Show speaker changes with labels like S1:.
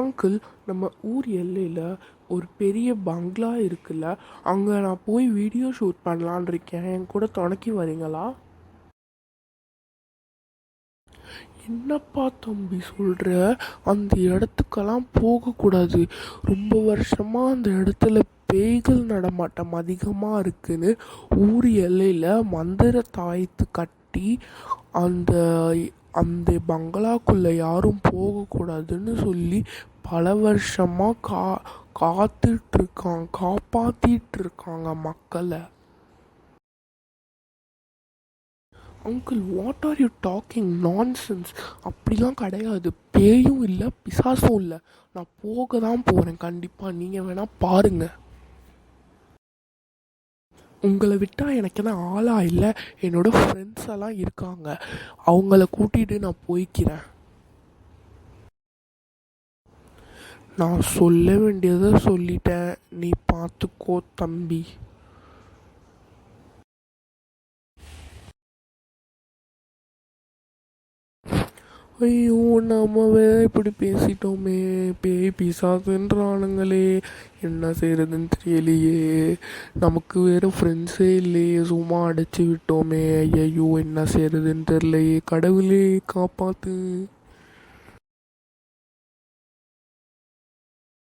S1: Uncle, நம்ம ஊர் எல்லையில் ஒரு பெரிய பங்களா இருக்குல்ல, அங்கே நான் போய் வீடியோ ஷூட் பண்ணலான் இருக்கேன். என் கூட துணைக்கி வரீங்களா? என்னப்பா தம்பி சொல்கிற? அந்த இடத்துக்கெல்லாம் போகக்கூடாது. ரொம்ப வருஷமாக அந்த இடத்துல பேய்கள் நடமாட்டம் அதிகமாக இருக்குன்னு ஊர் எல்லையில் மந்திர தாயத்து கட்டி அந்த அந்த பங்களாக்குள்ளே யாரும் போகக்கூடாதுன்னு சொல்லி பல வருஷமாக காப்பாற்றிட்டு இருக்காங்க மக்களை. Uncle, what are you talking nonsense? அப்படிலாம் கிடையாது. பேயும் இல்லை, பிசாசும் இல்லை. நான் போக தான் போகிறேன் கண்டிப்பாக. நீங்கள் வேணால் பாருங்கள். உங்களை விட்டால் எனக்கு என்ன ஆளா இல்லை? என்னோட ஃப்ரெண்ட்ஸ் எல்லாம் இருக்காங்க, அவங்கள கூட்டிகிட்டு நான் போய்க்கிறேன். நான் சொல்ல வேண்டியதை சொல்லிட்டேன், நீ பார்த்துக்கோ தம்பி. ஐயோ, நம்ம வேற இப்படி பேசிட்டோமே. பேய் பிசாசுன்றானுங்களே, என்ன செய்யறதுன்னு தெரியலையே. நமக்கு வேற ஃப்ரெண்ட்ஸே இல்லையே, சும்மா அடைச்சி விட்டோமே. ஐயோ, என்ன செய்யறதுன்னு தெரியலையே. கடவுளே காப்பாத்து.